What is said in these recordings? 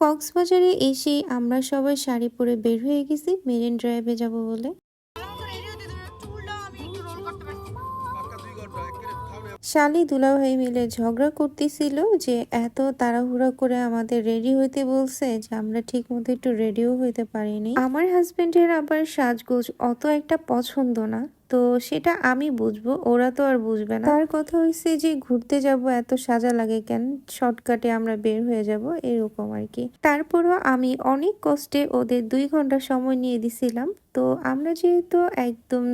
কক্সবাজারে এসে আমরা সবাই শাড়ি পরে বের হয়ে গেছি মেরিন ড্রাইভে যাব বলে। শালি দুলাভাই মিলে ঝগড়া করতেছিল যে এত তাড়াহুড়া করে আমাদের রেডি হইতে বলছে যে আমরা ঠিক মতো একটু রেডিও হইতে পারিনি। আমার হাজবেন্ডের আবার সাজগোজ অত একটা পছন্দ না, তো সেটা আমি বুঝবো, ওরা তো আর বুঝবে না। তার কথা হয়েছে যে ঘুরতে যাব এত সাজা লাগে কেন, শর্টকাটে আমরা বের হয়ে যাব এরকম আর কি। তারপরও আমি অনেক কষ্টে ওদের 2 ঘন্টা সময় নিয়ে দিছিলাম। তো আমরা যেহেতু একদম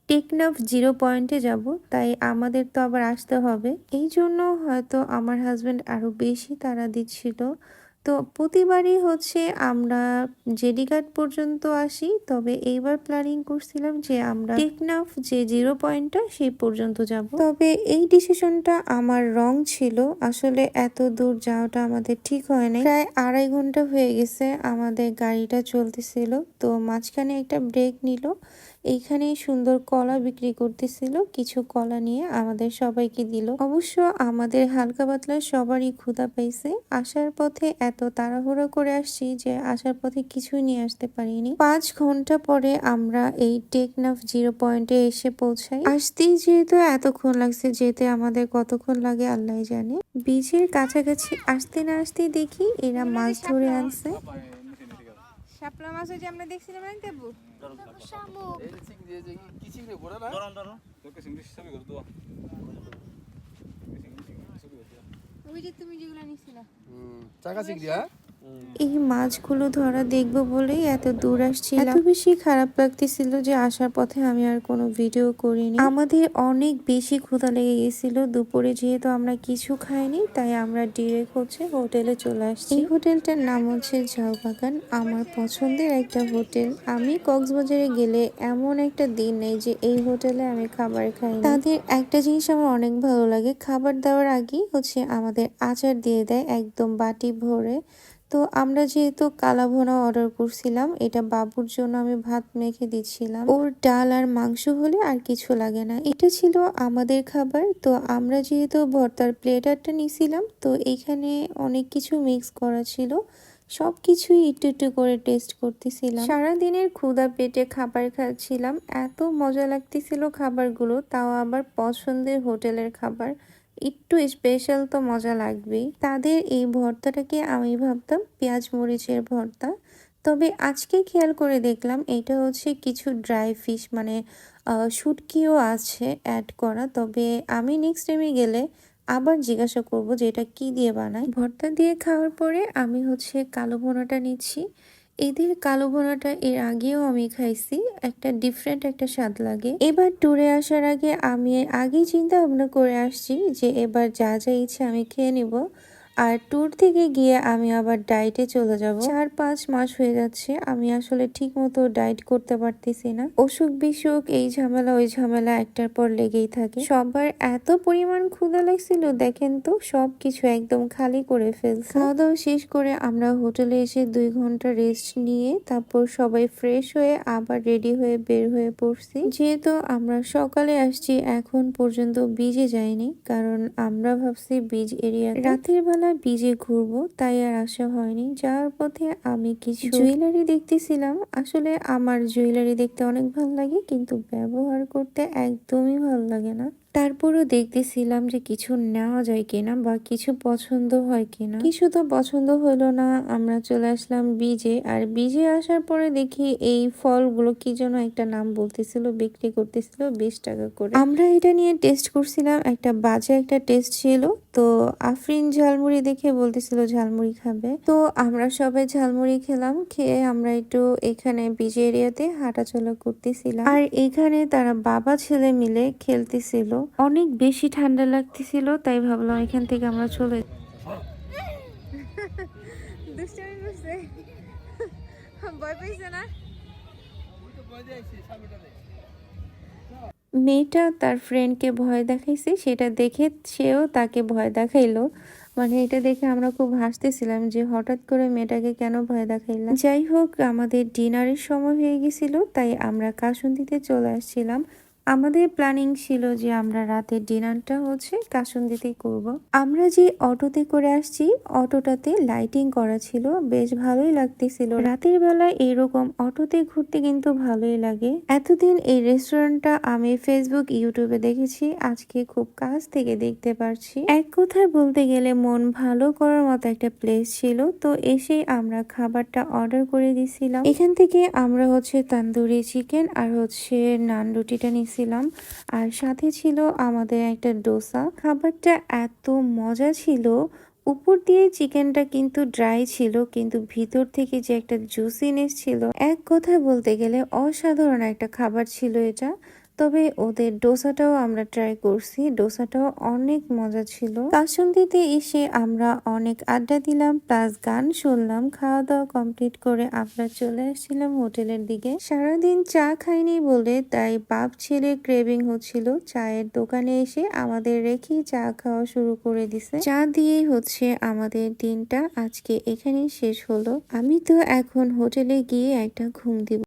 টেকনাফ 0 পয়েন্টে যাব, তাই আমাদের তো আবার আসতে হবে। এই জন্য হয়তো আমার হাজবেন্ড আরো বেশি তাড়া দিচ্ছিল। তো প্রতিবারই হচ্ছে আমরা জেডিঘাট পর্যন্ত আসি, তবে এইবার প্ল্যানিং করছিলাম যে আমরা টেকনাফ যে 0 পয়েন্টটা সেই পর্যন্ত যাব। তবে এই ডিসিশনটা আমার রং ছিল, আসলে এত দূর যাওয়াটা আমাদের ঠিক হয় নাই। প্রায় 2.5 ঘন্টা হয়ে গেছে আমাদের গাড়িটা চলতেছিল, তো মাঝখানে একটা ব্রেক নিল। এইখানে সুন্দর কলা বিক্রি করতেছিল, কিছু কলা নিয়ে আমাদের সবাইকে দিল। অবশ্য আমাদের হালকা পাতলা সবারই ক্ষুধা পাইছে। আসার পথে এত তাড়াহুড়ো করে আসছি যে আসার পথে কিছুই নিয়ে আসতে পারিনি। 5 ঘন্টা পরে আমরা এই টেকনাফ 0 পয়েন্টে এসে পৌঁছাই। আসতেই যেহেতু এতক্ষণ লাগছে, যেতে আমাদের কতক্ষণ লাগে আল্লাহ জানে। বিচের কাছাকাছি আসতে না আসতেই দেখি এরা মাছ ধরে আনছে। শাপলা মাছ ওই যে আমরা দেখছিলাম না দেবু শামুক এই চিংড়ি যে কি চিংড়ি ঘোড়া না ধরুন তোকে চিংড়ি সবই করে দাও ওই যে তুমি যেগুলো নিছিলা চাকা চিংড়ি। হ্যাঁ, এই মাছগুলো ধরা দেখবো বলেই এত দূর আসছিলাম। এত বেশি খারাপ লাগতেছিল যে আসার পথে আমি আর কোনো ভিডিও করিনি। আমাদের অনেক বেশি ক্ষুধা লেগে গেছিল দুপুরে, যেহেতু আমরা কিছু খাইনি তাই আমরা ডিরেক্ট হচ্ছে হোটেলে চলে আসছি। এই হোটেলটার নাম হচ্ছে ঝাউবাগান, আমার পছন্দের একটা হোটেল। আমি কক্সবাজারে গেলে এমন একটা দিন নেই যে এই হোটেলে আমি খাবার খাই। তাদের একটা জিনিস আমার অনেক ভালো লাগে, খাবার দেওয়ার আগেই হচ্ছে আমাদের আচার দিয়ে দেয় একদম বাটি ভরে। তো আমরা যেহেতু কালা ভুনা অর্ডার করছিলাম, এটা বাবুর জন্য আমি ভাত মেখে দিচ্ছিলাম। ওর ডাল আর মাংস হলে আর কিছু লাগে না। এটা ছিল আমাদের খাবার। তো আমরা যেহেতু ভর্তার প্লেটারটা নিছিলাম, তো এখানে অনেক কিছু মিক্স করা ছিল, সবকিছুই একটু একটু করে টেস্ট করতেছিলাম। সারাদিনের ক্ষুধা পেটে খাবার খাচ্ছিলাম, এত মজা লাগতেছিল খাবারগুলো, তাও আবার পছন্দের হোটেলের খাবার, একটু স্পেশাল তো মজা লাগবেই। তাদের এই ভর্তাটাকে আমি ভাবতাম পেঁয়াজ মরিচের ভর্তা, তবে আজকে খেয়াল করে দেখলাম এটা হচ্ছে কিছু ড্রাই ফিশ, মানে শুটকিও আছে অ্যাড করা। তবে আমি নেক্সট টাইমে গেলে আবার জিজ্ঞাসা করব যে এটা কি দিয়ে বানায়। ভর্তা দিয়ে খাওয়ার পরে আমি হচ্ছে কালো ভুনাটা নিচ্ছি। এদের কালো ভুনাটা এর আগেও আমি খাইছি, একটা ডিফারেন্ট একটা স্বাদ লাগে। এবার ট্যুরে আসার আগে আমি আগেই চিন্তা ভাবনা করে আসছি যে এবার যা যা ইচ্ছে আমি খেয়ে নিব, আর ট্যুর থেকে গিয়ে আমি আবার ডায়েটে চলে যাব। 4-5 মাস হয়ে যাচ্ছে আমি আসলে ঠিক মতো ডায়েট করতে পারতেছি না। অসুখ বিসুখ, এই ঝামেলা ওই ঝামেলা একটার পর লেগেই থাকে। সবার এত পরিমাণ ক্ষুধা লাগছিল দেখেন তো, সবকিছু একদম খালি করে ফেলছে। খাওয়া দাওয়া শেষ করে আমরা হোটেলে এসে 2 ঘন্টা রেস্ট নিয়ে তারপর সবাই ফ্রেশ হয়ে আবার রেডি হয়ে বের হয়ে পড়ছি। যেহেতু আমরা সকালে আসছি, এখন পর্যন্ত বিচে যাইনি, কারণ আমরা ভাবছি বিচ এরিয়া রাতের বেলা বিচে ঘুরবো, তাই আর আসা হয়নি। যাওয়ার পথে আমি কিছু জুয়েলারি দেখতেছিলাম। আসলে আমার জুয়েলারি দেখতে অনেক ভালো লাগে, কিন্তু ব্যবহার করতে একদমই ভালো লাগে না। তারপরও দেখতেছিলাম যে কিছু নেওয়া যায় কিনা বা কিছু পছন্দ হয় কিনা। কিছু তো পছন্দ হলো না, আমরা চলে আসলাম বিজে। আর বিজে আসার পরে দেখি এই ফলগুলো কি যেন একটা নাম বলতেছিল, বিক্রি করতেছিল 20 টাকা করে। আমরা এটা নিয়ে টেস্ট করছিলাম, একটা বাজে একটা টেস্ট ছিল। তো আফরিন ঝালমুড়ি দেখে বলতেছিল ঝালমুড়ি খাবে, তো আমরা সবাই ঝালমুড়ি খেলাম। খেয়ে আমরা একটু এখানে বিচ এরিয়াতে হাঁটাচলা করতেছিলাম, আর এখানে তারা বাবা ছেলে মিলে খেলতেছিল। অনেক বেশি ঠান্ডা লাগতেছিল, তাই ভাবলাম এখান থেকে আমরা চলে। দুষ্টামি করছে ভয় পাইছে না। মেয়েটা তার ফ্রেন্ডকে ভয় দেখাইছে, সেটা দেখে সেও তাকে ভয় দেখাইলো। মানে এটা দেখে আমরা খুব হাসতেছিলাম যে হঠাৎ করে মেয়েটাকে কেন ভয় দেখাইলাম। যাই হোক, আমাদের ডিনারের সময় হয়ে গেছিল, তাই আমরা কাসুন্দিতে চলে আসছিলাম। আমাদের প্ল্যানিং ছিল যে আমরা রাতের ডিনারটা হচ্ছে কাসুন্দিতেই করব। আমরা যে অটোতে করে আসছি অটোটাতে লাইটিং করা ছিল, বেশ ভালোই লাগতেছিল। রাতের বেলা এরকম অটোতে ঘুরতে কিন্তু ভালোই লাগে। এতদিন এই রেস্টুরেন্টটা আমি ফেসবুক ইউটিউবে দেখেছি, আজকে খুব কাছ থেকে দেখতে পারছি। এক কথায় বলতে গেলে মন ভালো করার মতো একটা প্লেস ছিল। তো এসে আমরা খাবারটা অর্ডার করে দিয়েছিলাম। এখান থেকে আমরা হচ্ছে তান্দুরি চিকেন আর হচ্ছে নান রুটিটা নিয়েছিলাম, আর সাথে ছিল আমাদের একটা ডোসা। খাবারটা এত মজা ছিল, উপর দিয়ে চিকেনটা কিন্তু ড্রাই ছিল কিন্তু ভিতর থেকে যে একটা জুসিনেস ছিল, এক কথায় বলতে গেলে অসাধারণ একটা খাবার ছিল এটা। তবে ওদের ডোসাটাও আমরা ট্রাই করছি, ডোসাটাও অনেক মজা ছিল। কাসুন্দিতে এসে আমরা অনেক আড্ডা দিলাম প্লাস গান শুনলাম। খাওয়া দাওয়া কমপ্লিট করে আমরা চলে আসছিলাম হোটেলের দিকে। সারাদিন চা খাইনি বলে তাই বাপ ছেলে ক্রেভিং হচ্ছিল, চায়ের দোকানে এসে আমাদের রেখে চা খাওয়া শুরু করে দিছে। চা দিয়েই হচ্ছে আমাদের দিনটা আজকে এখানেই শেষ হলো। আমি তো এখন হোটেলে গিয়ে একটা ঘুম দিব।